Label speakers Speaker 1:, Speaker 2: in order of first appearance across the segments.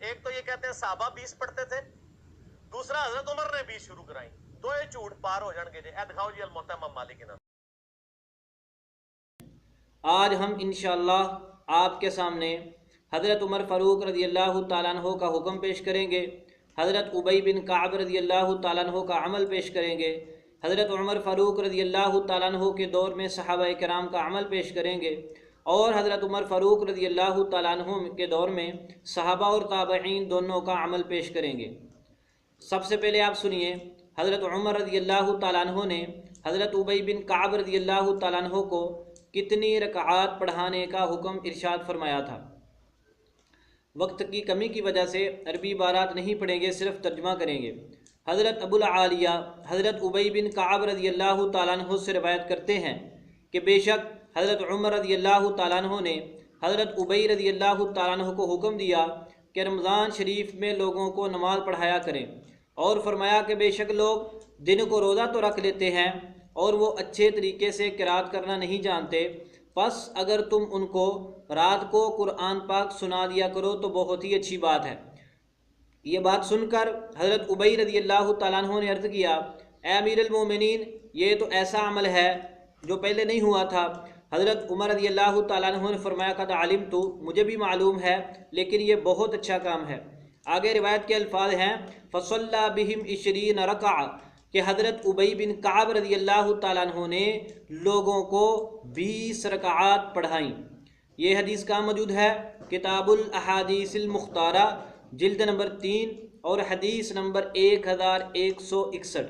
Speaker 1: ایک تو یہ کہتے ہیں صحابہ 20 پڑھتے تھے، دوسرا حضرت عمر نے 20 شروع کرائی، دو یہ جھوٹ پار ہو جان گے جی۔ اے دکھاؤ جی الموطا امام مالک کے نام۔
Speaker 2: آج ہم انشاءاللہ آپ کے سامنے حضرت عمر فاروق رضی اللہ تعالیٰ عنہ کا حکم پیش کریں گے، حضرت ابی بن کعب رضی اللہ تعالیٰ عنہ کا عمل پیش کریں گے، حضرت عمر فاروق رضی اللہ تعالیٰ عنہ کے دور میں صحابہ کرام کا عمل پیش کریں گے، اور حضرت عمر فاروق رضی اللہ تعالیٰ عنہ کے دور میں صحابہ اور تابعین دونوں کا عمل پیش کریں گے۔ سب سے پہلے آپ سنیے حضرت عمر رضی اللہ تعالیٰ عنہ نے حضرت ابی بن کعب رضی اللہ تعالیٰ عنہ کو کتنی رکعات پڑھانے کا حکم ارشاد فرمایا تھا۔ وقت کی کمی کی وجہ سے عربی عبارات نہیں پڑھیں گے، صرف ترجمہ کریں گے۔ حضرت ابو العالیہ حضرت ابی بن کعب رضی اللہ تعالیٰ عنہ سے روایت کرتے ہیں کہ بے شک حضرت عمر رضی اللہ تعالیٰ عنہ نے حضرت ابی رضی اللہ تعالیٰ عنہ کو حکم دیا کہ رمضان شریف میں لوگوں کو نماز پڑھایا کریں، اور فرمایا کہ بے شک لوگ دن کو روزہ تو رکھ لیتے ہیں اور وہ اچھے طریقے سے قرات کرنا نہیں جانتے، پس اگر تم ان کو رات کو قرآن پاک سنا دیا کرو تو بہت ہی اچھی بات ہے۔ یہ بات سن کر حضرت ابی رضی اللہ تعالیٰ عنہ نے عرض کیا، اے امیر المومنین، یہ تو ایسا عمل ہے جو پہلے نہیں ہوا تھا۔ حضرت عمر رضی اللہ تعالیٰ عنہ نے فرمایا قد علمت، مجھے بھی معلوم ہے، لیکن یہ بہت اچھا کام ہے۔ آگے روایت کے الفاظ ہیں فصلی بہم 20 رکعہ، کہ حضرت ابی بن کعب رضی اللہ تعالیٰ عنہ نے لوگوں کو 20 رکعات پڑھائیں۔ یہ حدیث کہاں موجود ہے؟ کتاب الاحادیث المختارہ جلد نمبر 3 اور حدیث نمبر 1161۔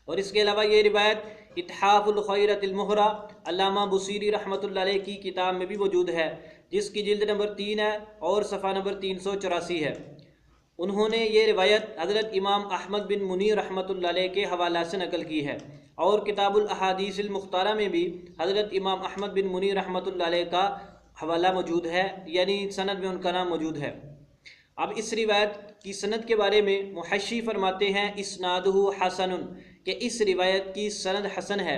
Speaker 2: اور اس کے علاوہ یہ روایت اتحاف الخیرۃ المہرہ علامہ بصیری رحمۃ اللہ علیہ کی کتاب میں بھی موجود ہے، جس کی جلد نمبر 3 ہے اور صفحہ نمبر 384 ہے۔ انہوں نے یہ روایت حضرت امام احمد بن منیر رحمۃ اللہ علیہ کے حوالہ سے نقل کی ہے، اور کتاب الاحادیث المختارہ میں بھی حضرت امام احمد بن منیر رحمۃ اللہ علیہ کا حوالہ موجود ہے، یعنی سند میں ان کا نام موجود ہے۔ اب اس روایت کی سند کے بارے میں محشی فرماتے ہیں اسنادہ حسن، کہ اس روایت کی سند حسن ہے۔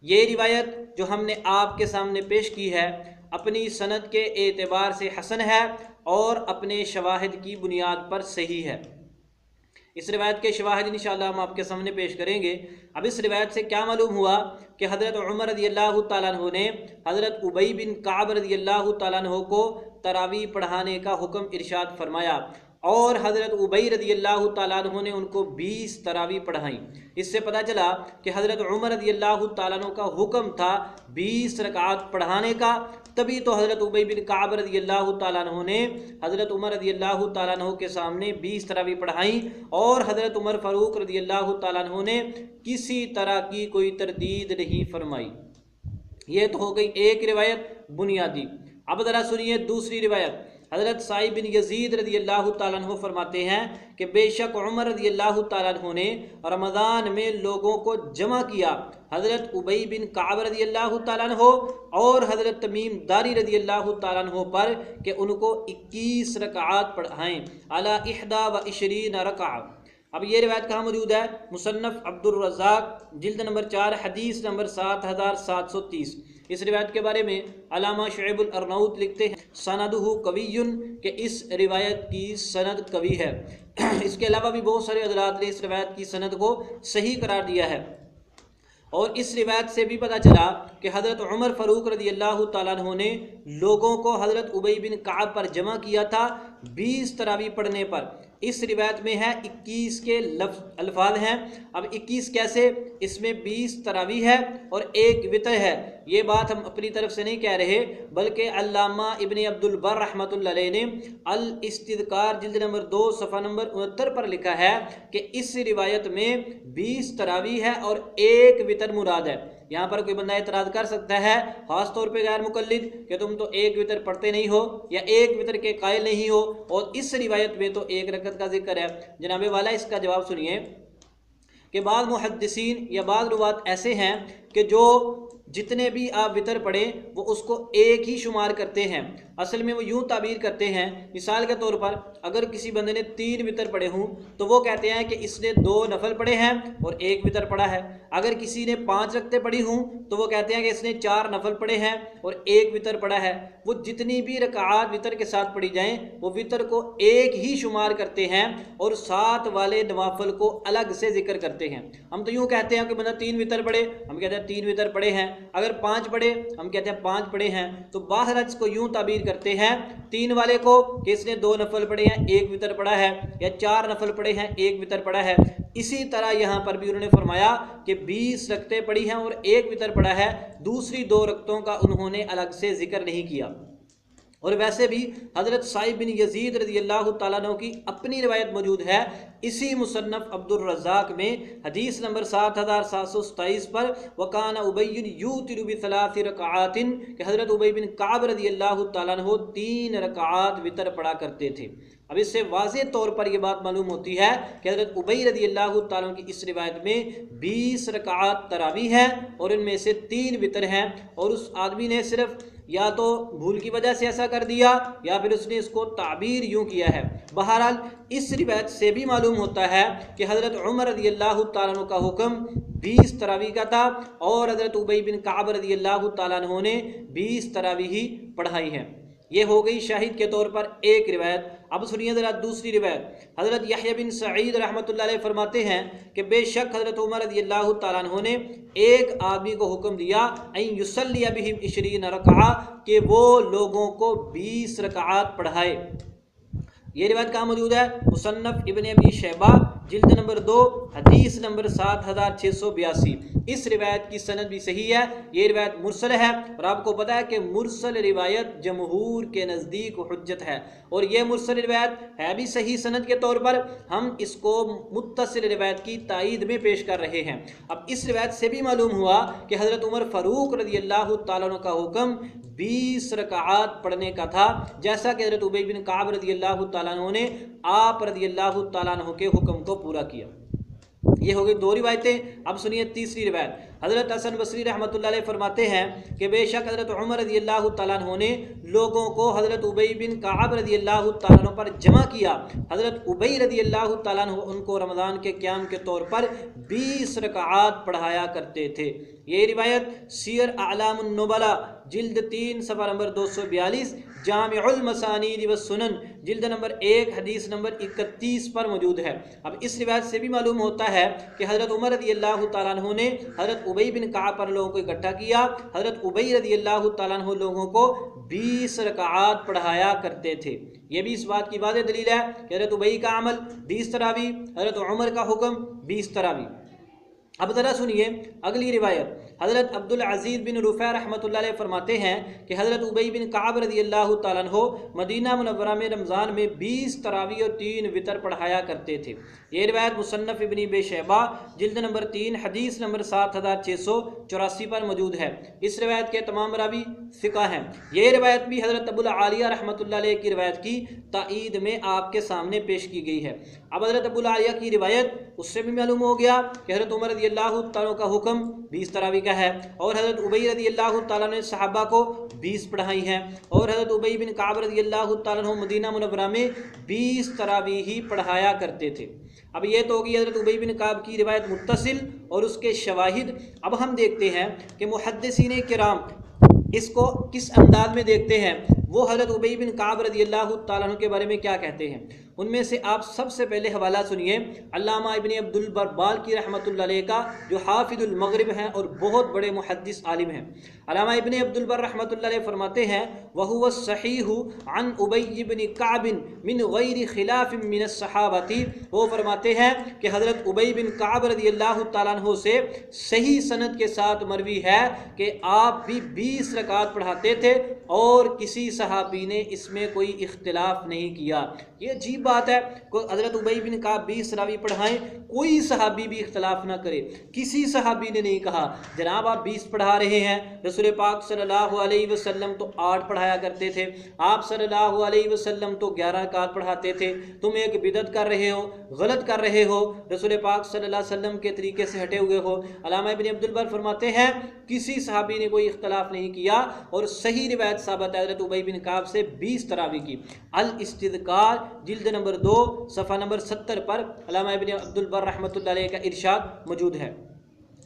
Speaker 2: یہ روایت جو ہم نے آپ کے سامنے پیش کی ہے اپنی سند کے اعتبار سے حسن ہے اور اپنے شواہد کی بنیاد پر صحیح ہے۔ اس روایت کے شواہد انشاءاللہ ہم آپ کے سامنے پیش کریں گے۔ اب اس روایت سے کیا معلوم ہوا کہ حضرت عمر رضی اللہ تعالیٰ عنہ نے حضرت ابی بن کعب رضی اللہ تعالیٰ عنہ کو تراویح پڑھانے کا حکم ارشاد فرمایا، اور حضرت ابی رضی اللہ تعالیٰ عنہ نے ان کو 20 تراویح پڑھائیں۔ اس سے پتہ چلا کہ حضرت عمر رضی اللہ تعالیٰ عنہ کا حکم تھا 20 رکعات پڑھانے کا، تبھی تو حضرت ابی بن کعب رضی اللہ تعالیٰ عنہ نے حضرت عمر رضی اللہ تعالیٰ عنہ کے سامنے 20 تراویح پڑھائیں، اور حضرت عمر فاروق رضی اللہ تعالیٰ عنہ نے کسی طرح کی کوئی تردید نہیں فرمائی۔ یہ تو ہو گئی ایک روایت بنیادی۔ اب ذرا سنیے دوسری روایت۔ حضرت سعید بن یزید رضی اللہ تعالیٰ عنہ فرماتے ہیں کہ بے شک عمر رضی اللہ تعالیٰ عنہ نے رمضان میں لوگوں کو جمع کیا، حضرت ابی بن کعب رضی اللہ تعالیٰ عنہ اور حضرت تمیم داری رضی اللہ تعالیٰ عنہ پر کہ ان کو 21 رکعات پڑھائیں، علی 21 رکعہ۔ اب یہ روایت کہاں موجود ہے؟ مصنف عبد الرزاق جلد نمبر 4 حدیث نمبر 7730۔ اس روایت کے بارے میں علامہ شعیب الارناؤط لکھتے ہیں سندہ قوی، کہ اس روایت کی سند قوی ہے۔ اس کے علاوہ بھی بہت سارے حضرات نے اس روایت کی سند کو صحیح قرار دیا ہے، اور اس روایت سے بھی پتہ چلا کہ حضرت عمر فاروق رضی اللہ تعالیٰ عنہ نے لوگوں کو حضرت ابی بن کعب پر جمع کیا تھا 20 تراویح پڑھنے پر۔ اس روایت میں ہے 21 کے الفاظ ہیں۔ اب 21 کیسے؟ اس میں 20 تراویح ہے اور ایک وتر ہے۔ یہ بات ہم اپنی طرف سے نہیں کہہ رہے، بلکہ علامہ ابن عبد البر رحمۃ اللہ علیہ نے الاستذکار جلد نمبر 2 صفحہ نمبر 69 پر لکھا ہے کہ اس روایت میں 20 تراویح ہے اور ایک وتر مراد ہے۔ یہاں پر کوئی بندہ اعتراض کر سکتا ہے، خاص طور پہ غیر مقلد، کہ تم تو ایک وتر پڑھتے نہیں ہو یا ایک وتر کے قائل نہیں ہو، اور اس روایت میں تو ایک رکعت کا ذکر ہے۔ جناب والا اس کا جواب سنیے کہ بعض محدثین یا بعض روات ایسے ہیں کہ جو جتنے بھی آپ وطر پڑھیں وہ اس کو ایک ہی شمار کرتے ہیں۔ اصل میں وہ یوں تعبیر کرتے ہیں، مثال کے طور پر اگر کسی بندے نے 3 وطر پڑھے ہوں تو وہ کہتے ہیں کہ اس نے 2 نفل پڑھے ہیں اور 1 وطر پڑھا ہے۔ اگر کسی نے 5 رکعتیں پڑھی ہوں تو وہ کہتے ہیں کہ اس نے 4 نفل پڑھے ہیں اور 1 وطر پڑھا ہے۔ وہ جتنی بھی رکعات وطر کے ساتھ پڑھی جائیں وہ وطر کو ایک ہی شمار کرتے ہیں اور 7 والے نوافل کو الگ سے ذکر کرتے ہیں۔ ہم تو یوں کہتے ہیں کہ بندہ 3 وطر پڑھے، ہم کہتے ہیں 3 وطر پڑھے ہیں، اگر 5 پڑھے ہم کہتے ہیں 5 پڑھے ہیں۔ تو باہر اس کو یوں تعبیر کرتے ہیں 3 والے کو کہ اس نے 2 نفل پڑھے ہیں 1 وطر پڑھا ہے، یا 4 نفل پڑھے ہیں 1 وطر پڑھا ہے۔ اسی طرح یہاں پر بھی انہوں نے فرمایا کہ 20 رکعتیں پڑھی ہیں اور 1 وطر پڑھا ہے، دوسری 2 رکعتوں کا انہوں نے الگ سے ذکر نہیں کیا۔ اور ویسے بھی حضرت سعید بن یزید رضی اللہ تعالیٰ عنہ کی اپنی روایت موجود ہے اسی مصنف عبد الرزاق میں حدیث نمبر 7727 پر، وَكَانَ أُبَيٌّ يُوتِرُ بِثَلَاثِ رَكَعَاتٍ، کہ حضرت ابی بن کعب رضی اللہ تعالیٰ عنہ 3 رکعات وطر پڑھا کرتے تھے۔ اب اس سے واضح طور پر یہ بات معلوم ہوتی ہے کہ حضرت ابی رضی اللہ تعالیٰ عنہ کی اس روایت میں 20 رکعات تراویح ہیں اور ان میں سے 3 وطر ہیں، اور اس آدمی نے صرف یا تو بھول کی وجہ سے ایسا کر دیا یا پھر اس نے اس کو تعبیر یوں کیا ہے۔ بہرحال اس روایت سے بھی معلوم ہوتا ہے کہ حضرت عمر رضی اللہ تعالیٰ عنہ کا حکم 20 تراویح کا تھا اور حضرت ابی بن کعب رضی اللہ تعالیٰ عنہ نے 20 تراویح پڑھائی ہیں۔ یہ ہو گئی شاہد کے طور پر ایک روایت۔ اب سنیے ذرا دوسری روایت۔ حضرت یحییٰ بن سعید رحمۃ اللہ علیہ فرماتے ہیں کہ بے شک حضرت عمر رضی اللہ تعالیٰ عنہ نے ایک آدمی کو حکم دیا ان یصلی بہم 20 رکعہ، کہ وہ لوگوں کو 20 رکعات پڑھائے۔ یہ روایت کہاں موجود ہے؟ مصنف ابن ابی شیبہ جلد نمبر 2 حدیث نمبر 7682۔ اس روایت کی سند بھی صحیح ہے، یہ روایت مرسل ہے، اور آپ کو پتا ہے کہ مرسل روایت جمہور کے نزدیک حجت ہے، اور یہ مرسل روایت ہے بھی صحیح سند کے طور پر، ہم اس کو متصل روایت کی تائید میں پیش کر رہے ہیں۔ اب اس روایت سے بھی معلوم ہوا کہ حضرت عمر فاروق رضی اللہ تعالیٰ عنہ کا حکم 20 رکعات پڑھنے کا تھا، جیسا کہ حضرت ابی بن کعب رضی اللہ تعالیٰ عنہ نے آپ رضی اللہ تعالیٰ عنہ کے حکم کو پورا کیا۔ یہ ہو گئی 2 روایتیں۔ اب سنیے تیسری روایت۔ حضرت حسن بصری رحمۃ اللہ علیہ فرماتے ہیں کہ بے شک حضرت عمر رضی اللہ تعالیٰ عنہ نے لوگوں کو حضرت ابی بن کعب رضی اللہ تعالیٰ عنہ پر جمع کیا۔ حضرت ابی رضی اللہ تعالیٰ عنہ ان کو رمضان کے قیام کے طور پر 20 رکعات پڑھایا کرتے تھے۔ یہ روایت سیر اعلام النبلاء جلد 3 صفحہ نمبر 242، جامع المسانید والسنن جلد نمبر 1 حدیث نمبر 31 پر موجود ہے۔ اب اس روایت سے بھی معلوم ہوتا ہے کہ حضرت عمر رضی اللہ تعالیٰ عنہ نے حضرت ابی بن کعب پر لوگوں کو اکٹھا کیا۔ حضرت ابی رضی اللہ تعالیٰ عنہ لوگوں کو 20 رکعات پڑھایا کرتے تھے۔ یہ بھی اس بات کی واضح دلیل ہے کہ حضرت ابی کا عمل 20 تراویح، حضرت عمر کا حکم 20 تراویح۔ اب ذرا سنیے اگلی روایت۔ حضرت عبد العزیز بن رفیع رحمۃ اللہ علیہ فرماتے ہیں کہ حضرت ابی بن کعب رضی اللہ تعالیٰ عنہ مدینہ منورہ میں رمضان میں 20 تراویح اور 3 وطر پڑھایا کرتے تھے۔ یہ روایت مصنف ابن ابی شیبہ جلد نمبر 3 حدیث نمبر 7684 پر موجود ہے۔ اس روایت کے تمام راوی ثقہ ہیں۔ یہ روایت بھی حضرت ابو العالیہ رحمۃ اللہ علیہ کی روایت کی تائید میں آپ کے سامنے پیش کی گئی ہے۔ اب حضرت ابو العالیہ کی روایت اس سے بھی معلوم ہو گیا کہ حضرت عمر رضی اللہ تعالیٰ کا حکم 20 تراویح کا ہے، اور حضرت ابی رضی اللہ تعالیٰ نے صحابہ کو 20 پڑھائی ہیں، اور حضرت ابی بن کعب رضی اللہ تعالیٰ مدینہ منورہ میں 20 تراویح ہی پڑھایا کرتے تھے۔ اب یہ تو ہوگی حضرت ابی بن کعب کی روایت متصل اور اس کے شواہد۔ اب ہم دیکھتے ہیں کہ محدثین کرام اس کو کس انداز میں دیکھتے ہیں، وہ حضرت ابی بن کعب رضی اللہ تعالیٰ عنہ کے بارے میں کیا کہتے ہیں۔ ان میں سے آپ سب سے پہلے حوالہ سنیے علامہ ابن عبد البر بالکی رحمۃ اللہ علیہ کا، جو حافظ المغرب ہیں اور بہت بڑے محدث عالم ہیں۔ علامہ ابن عبد البر رحمۃ اللہ علیہ فرماتے ہیں وَهُوَ الصَّحِيحُ عن ابی بن کعب من غیر خلاف من الصحابہ، وہ فرماتے ہیں کہ حضرت ابی بن کعب رضی اللہ تعالیٰ عنہ سے صحیح سند کے ساتھ مروی ہے کہ آپ بھی 20 رکعات پڑھاتے تھے اور کسی صحابی نے اس میں کوئی اختلاف نہیں کیا۔ یہ عجیب بات ہے، حضرت ابی بن کعب 20 تراویح پڑھائیں، کوئی صحابی بھی اختلاف نہ کرے، کسی صحابی نے نہیں کہا جناب آپ 20 پڑھا رہے ہیں، رسول پاک صلی اللہ علیہ وسلم تو 8 پڑھایا کرتے تھے، آپ صلی اللہ علیہ وسلم تو 11 رکعت پڑھاتے تھے، تم ایک بدعت کر رہے ہو، غلط کر رہے ہو، رسول پاک صلی اللہ علیہ وسلم کے طریقے سے ہٹے ہوئے ہو۔ علامہ ابن عبد البر فرماتے ہیں کسی صحابی نے کوئی اختلاف نہیں کیا، اور صحیح روایت ثابت ہے حضرت ابی بن کعب سے 20 تراویح کی۔ الاستذکار جلد نمبر 2 صفحہ نمبر 70 پر علامہ ابن عبد البر رحمۃ اللہ علیہ کا ارشاد موجود ہے۔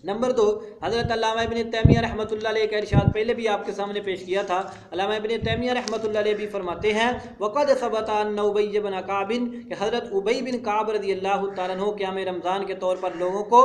Speaker 2: نمبر 2، حضرت علامہ ابن تیمیہ رحمۃ اللہ علیہ کا ارشاد پہلے بھی آپ کے سامنے پیش کیا تھا۔ علامہ ابن تیمیہ رحمۃ اللہ علیہ بھی فرماتے ہیں وقد ثبت ان ابی بن کعب، کہ حضرت ابی بن کعب رضی اللہ تعالیٰ عنہ قیام رمضان کے طور پر لوگوں کو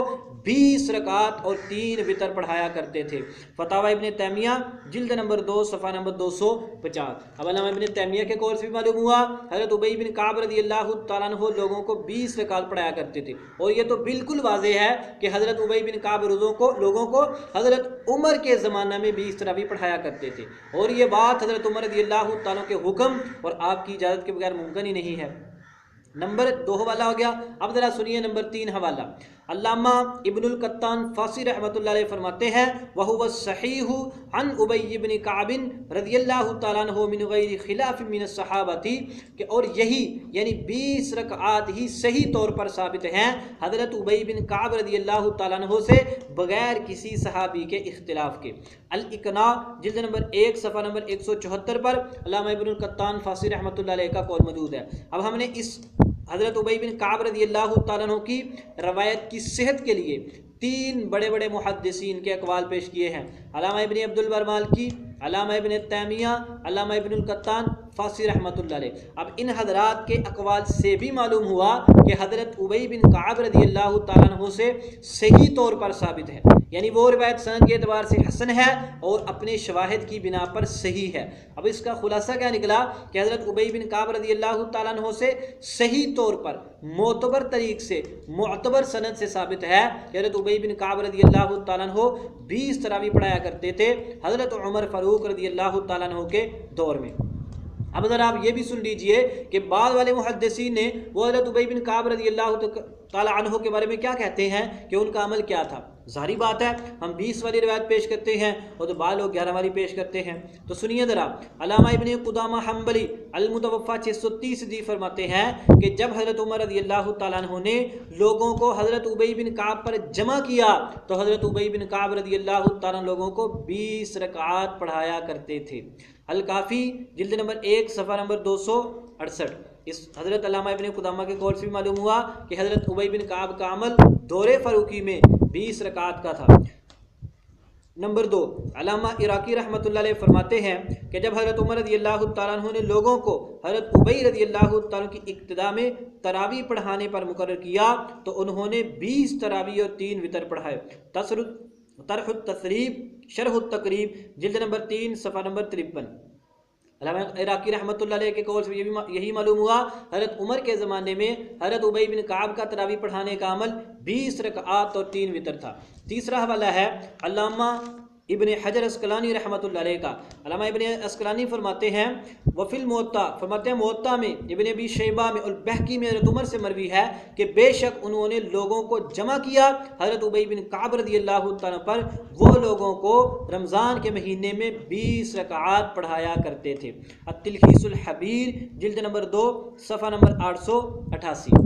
Speaker 2: 20 رکعت اور 3 وتر پڑھایا کرتے تھے۔ فتاوی ابن تیمیہ جلد نمبر 2 صفحہ نمبر 250۔ اب علامہ ابن تیمیہ کے قول سے بھی معلوم ہوا حضرت ابی بن کعب رضی اللہ تعالیٰ عنہ لوگوں کو 20 رکعت پڑھایا کرتے تھے، اور یہ تو بالکل واضح ہے کہ حضرت ابی بن کعب لوگوں کو حضرت عمر کے زمانہ میں 20 تراویح پڑھایا کرتے تھے، اور یہ بات حضرت عمر رضی اللہ تعالیٰ کے حکم اور آپ کی اجازت کے بغیر ممکن ہی نہیں ہے۔ نمبر 2 حوالہ ہو گیا، اب ذرا سنیے نمبر 3 حوالہ۔ علامہ ابن القطان فاسی رحمۃ اللہ علیہ فرماتے ہیں وَهُوَ الصَّحِيحُ عن ابی بن کعب رضی اللہ تعالیٰ عنہ من غیر خلاف من الصحابة، کہ اور یہی یعنی 20 رکعات ہی صحیح طور پر ثابت ہیں حضرت ابی بن کعب رضی اللہ تعالیٰ عنہ سے بغیر کسی صحابی کے اختلاف کے۔ الاقناع جلد نمبر 1 صفحہ نمبر 174 پر علامہ ابن القطان فاسی رحمۃ اللہ علیہ کا قول موجود ہے۔ اب ہم نے اس حضرت ابی بن کعب رضی اللہ تعالیٰ عنہ کی روایت کی صحت کے لیے 3 بڑے بڑے محدثین کے اقوال پیش کیے ہیں، علامہ ابن عبد البر مالکی، علامہ ابن تیمیہ، علامہ ابن القطان فاسی رحمۃ اللہ علیہ۔ اب ان حضرات کے اقوال سے بھی معلوم ہوا کہ حضرت ابی بن کعب رضی اللہ تعالیٰ عنہ سے صحیح طور پر ثابت ہے، یعنی وہ روایت سند کے اعتبار سے حسن ہے اور اپنے شواہد کی بنا پر صحیح ہے۔ اب اس کا خلاصہ کیا نکلا کہ حضرت ابی بن کعب رضی اللہ تعالیٰ عنہ سے صحیح طور پر معتبر طریق سے معتبر سند سے ثابت ہے کہ حضرت ابی بن کعب رضی اللہ تعالیٰ عنہ 20 تراویح پڑھایا کرتے تھے حضرت عمر فاروق رضی اللہ تعالیٰ عنہ کے دور میں۔ اب ذرا آپ یہ بھی سن لیجئے کہ بعض والے محدثین نے وہ حضرت ابی بن کعب رضی اللہ تعالیٰ عنہ کے بارے میں کیا کہتے ہیں کہ ان کا عمل کیا تھا۔ ظاہری بات ہے ہم 20 والی روایت پیش کرتے ہیں اور تو بعض لوگ 11 والی پیش کرتے ہیں، تو سنیے ذرا۔ علامہ ابن قدامہ حنبلی المتوفی 630 فرماتے ہیں کہ جب حضرت عمر رضی اللہ تعالیٰ عنہ نے لوگوں کو حضرت ابی بن کعب پر جمع کیا تو حضرت ابی بن کعب رضی اللہ تعالیٰ عنہ لوگوں کو 20 رکعات پڑھایا کرتے تھے۔ الکافی جلد نمبر 1 صفحہ نمبر 268۔ اس حضرت علامہ ابن قدامہ کے قول سے بھی معلوم ہوا کہ حضرت ابی بن کعب کا عمل دور فاروقی میں 20 رکعات کا تھا۔ نمبر 2، علامہ عراقی رحمۃ اللہ علیہ فرماتے ہیں کہ جب حضرت عمر رضی اللہ تعالیٰ عنہ نے لوگوں کو حضرت ابی رضی اللہ تعالیٰ کی اقتداء میں تراویح پڑھانے پر مقرر کیا تو انہوں نے 20 تراویح اور 3 وتر پڑھائے۔ طرح التصریب شرح التقریب جلد نمبر 3 صفحہ نمبر 53۔ علامہ عراقی رحمۃ اللہ علیہ کے قول سے یہی معلوم ہوا حضرت عمر کے زمانے میں حضرت ابی بن کعب کا تراویح پڑھانے کا عمل 20 رکعات اور 3 وتر تھا۔ تیسرا حوالہ ہے علامہ ابن حجر اسقلانی رحمۃ اللہ علیہ کا۔ علامہ ابن اسقلانی فرماتے ہیں وفی الموطا، فرماتے ہیں موطا میں ابن ابی شیبہ میں اور بہقی میں حضرت عمر سے مروی ہے کہ بے شک انہوں نے لوگوں کو جمع کیا حضرت ابی بن کعب رضی اللہ تعالیٰ پر، وہ لوگوں کو رمضان کے مہینے میں 20 رکعات پڑھایا کرتے تھے۔ التلخیص الحبیر جلد نمبر 2 صفحہ نمبر 888۔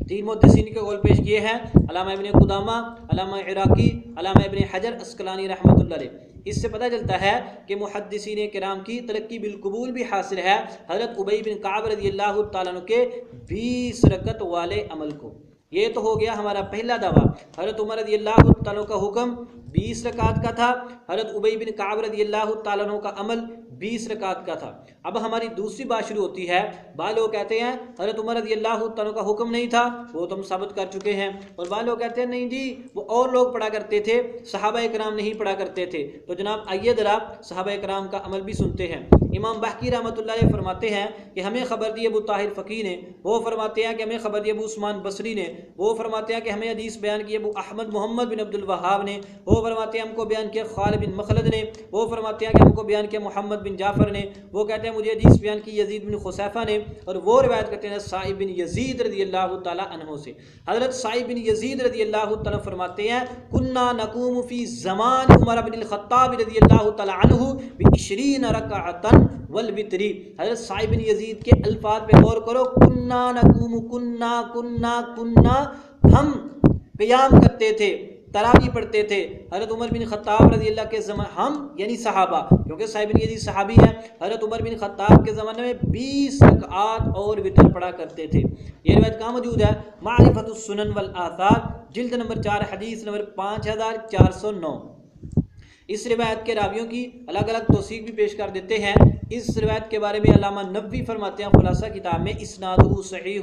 Speaker 2: 3 محدثین کے قول پیش کیے ہیں، علامہ ابن قدامہ، علامہ عراقی، علامہ ابن حجر اسقلانی رحمۃ اللہ علیہ۔ اس سے پتہ چلتا ہے کہ محدثین کرام کی ترقی بالقبول بھی حاصل ہے حضرت ابی بن کعب رضی اللہ تعالیٰ عنہ کے 20 رکعت والے عمل کو۔ یہ تو ہو گیا ہمارا پہلا دعویٰ، حضرت عمر رضی اللہ تعالیٰ کا حکم 20 رکعت کا تھا، حضرت ابی بن کعب رضی اللہ تعالیٰ کا عمل 20 رکعت کا تھا۔ اب ہماری دوسری بات شروع ہوتی ہے، بعض لوگ کہتے ہیں حضرت عمر رضی اللہ تعالیٰ کا حکم نہیں تھا، وہ تو ہم ثابت کر چکے ہیں، اور بعض لوگ کہتے ہیں نہیں جی وہ اور لوگ پڑھا کرتے تھے، صحابہ کرام نہیں پڑھا کرتے تھے۔ تو جناب آئیے ذرا صحابہ کرام کا عمل بھی سنتے ہیں۔ امام بحقی رحمۃ اللہ علیہ فرماتے ہیں کہ ہمیں خبر دی ابو طاہر فقی نے، وہ فرماتے ہیں کہ ہمیں خبر دی ابو عثمان بصری نے، وہ فرماتے ہیں کہ ہمیں حدیث بیان کی ابو احمد محمد بن عبد الوہاب نے، وہ فرماتے ہیں ہم کو بیان کیا خالد بن مخلد نے، وہ فرماتے ہیں کہ ہم کو بیان کیا محمد بن جعفر نے، وہ کہتے ہیں مجھے حدیث بیان کی یزید بن خصیفہ نے، اور وہ روایت کرتے ہیں سعید بن یزید رضی اللہ تعالی عنہ سے۔ حضرت سعید بن یزید رضی اللہ تعالی فرماتے ہیں کنا نقوم فی زمان عمر بن الخطاب رضی اللہ تعالی عنہ ب20 رکعتا والوتر۔ حضرت سعید بن یزید کے الفاظ پہ غور کرو، کنا نقوم، کنا ہم قیام کرتے تھے، تراویح پڑھتے تھے حضرت عمر بن خطاب رضی اللہ کے زمانے، ہم یعنی صحابہ، کیونکہ صاحب بن یزید صحابی ہیں، حضرت عمر بن خطاب کے زمانے میں 20 رکعات اور وتر پڑھا کرتے تھے۔ یہ روایت کہاں موجود ہے؟ معرفت السنن والآثار جلد نمبر 4 حدیث نمبر 5409۔ اس روایت کے راویوں کی الگ الگ توثیق بھی پیش کر دیتے ہیں۔ اس روایت کے بارے میں علامہ نووی فرماتے ہیں خلاصہ کتاب میں اسنادہ صحیح،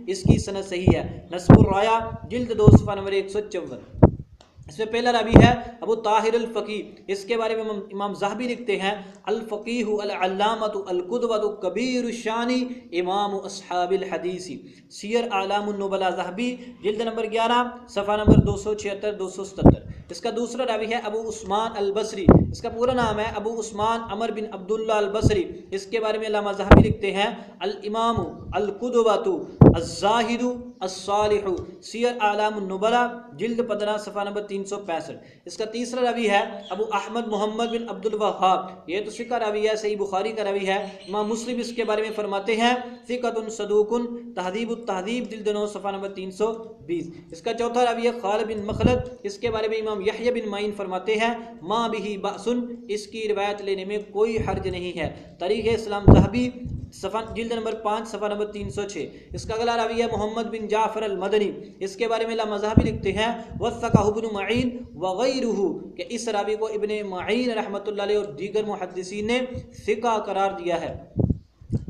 Speaker 2: اس کی سند صحیح ہے، نصب الرایا جلد 2 صفحہ نمبر 154۔ اس میں پہلا راوی ہے ابو طاہر الفقی، اس کے بارے میں امام ذہبی لکھتے ہیں الفقیہ العلامۃ القدوۃ کبیر الشان امام اصحاب الحدیث، سیر اعلام النبلاء ذہبی جلد نمبر 11 صفحہ نمبر 276 277۔ اس کا دوسرا راوی ہے ابو عثمان البصری، اس کا پورا نام ہے ابو عثمان عمر بن عبداللہ البصری، اس کے بارے میں علامہ ذہبی لکھتے ہیں الامام القدوۃ الزاہد الصالح، سیر اعلام النبلاء جلد 15 صفحہ نمبر 365۔ اس کا تیسرا راوی ہے ابو احمد محمد بن عبد الوہاب، یہ تو ثقہ راوی ہے، صحیح بخاری کا راوی ہے، امام مسلم اس کے بارے میں فرماتے ہیں ثقۃ صدوق، تہذیب التہذیب جلد 9 صفحہ نمبر 320۔ اس کا چوتھا راوی ہے خالد بن مخلد، اس کے بارے میں امام یحییٰ بن معین فرماتے ہیں ما بہ بأس، اس کی روایت لینے میں کوئی حرج نہیں ہے، تاریخ اسلام ذہبی صفحہ جلد نمبر 5 صفحہ نمبر 306۔ اس کا اگلا راوی ہے محمد بن جعفر المدنی، اس کے بارے میں علامہ ذہبی لکھتے ہیں وثقہ ابن معین وغیرہ، کہ اس راوی کو ابن معین رحمۃ اللہ علیہ اور دیگر محدثین نے ثقہ قرار دیا ہے،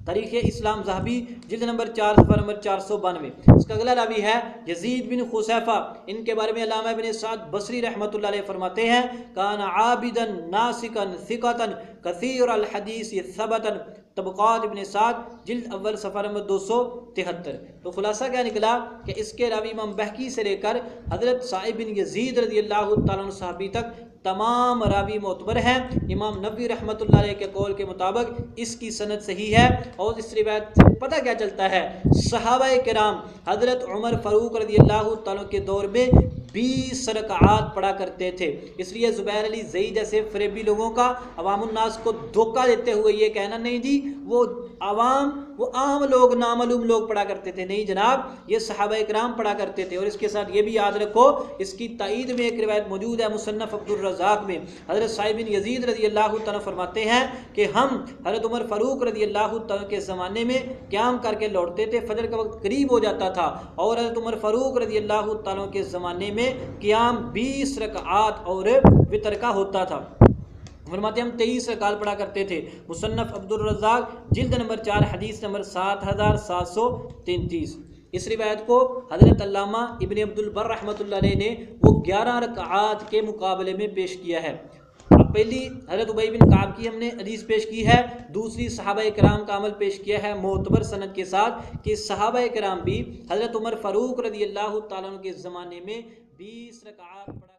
Speaker 2: تاریخ اسلام ذہبی جلد نمبر 4 صفحہ نمبر 492۔ اس کا اگلا راوی ہے یزید بن خصیفہ، ان کے بارے میں علامہ ابن سعد بصری رحمۃ اللہ علیہ فرماتے ہیں کان عابدا ناسکا ثقتا کثیر الحدیث ثبتا، طبقات ابن سعد جلد اول صفحہ نمبر 273۔ تو خلاصہ کیا نکلا کہ اس کے راوی امام بحقی سے لے کر حضرت سعید بن یزید رضی اللہ تعالیٰ عنہ صحابی تک تمام راوی معتبر ہیں۔ امام نووی رحمۃ اللہ علیہ کے قول کے مطابق اس کی سند صحیح ہے، اور اس روایت سے پتہ کیا چلتا ہے صحابہ کرام حضرت عمر فاروق رضی اللہ تعالیٰ کے دور میں 20 رکعات پڑھا کرتے تھے۔ اس لیے زبیر علی زئی جیسے فریبی لوگوں کا عوام الناس کو دھوکہ دیتے ہوئے یہ کہنا نہیں جی وہ عام لوگ نامعلوم لوگ پڑھا کرتے تھے، نہیں جناب، یہ صحابہ کرام پڑھا کرتے تھے۔ اور اس کے ساتھ یہ بھی یاد رکھو اس کی تائید میں ایک روایت موجود ہے مصنف عبد الرزاق میں، حضرت سعید بن یزید رضی اللہ تعالیٰ فرماتے ہیں کہ ہم حضرت عمر فاروق رضی اللہ تعالیٰ کے زمانے میں قیام کر کے لوٹتے تھے، فجر کا وقت قریب ہو جاتا تھا، اور حضرت عمر فاروق رضی اللہ تعالیٰ کے زمانے میں قیام 20 رکعات اور وتر کا ہوتا تھا۔ فرماتے ہم 23 رکعات پڑھا کرتے تھے، مصنف عبد الرزاق جلد نمبر 4 حدیث نمبر 7733۔ اس روایت کو حضرت علامہ ابن عبد البر رحمۃ اللہ علیہ نے وہ 11 رکعات کے مقابلے میں پیش کیا ہے۔ اب پہلی حضرت ابی بن کعب کی ہم نے حدیث پیش کی ہے، دوسری صحابہ کرام کا عمل پیش کیا ہے معتبر سند کے ساتھ کہ صحابہ کرام بھی حضرت عمر فاروق رضی اللہ تعالیٰ عنہ کے زمانے میں 20 رکعات پڑھا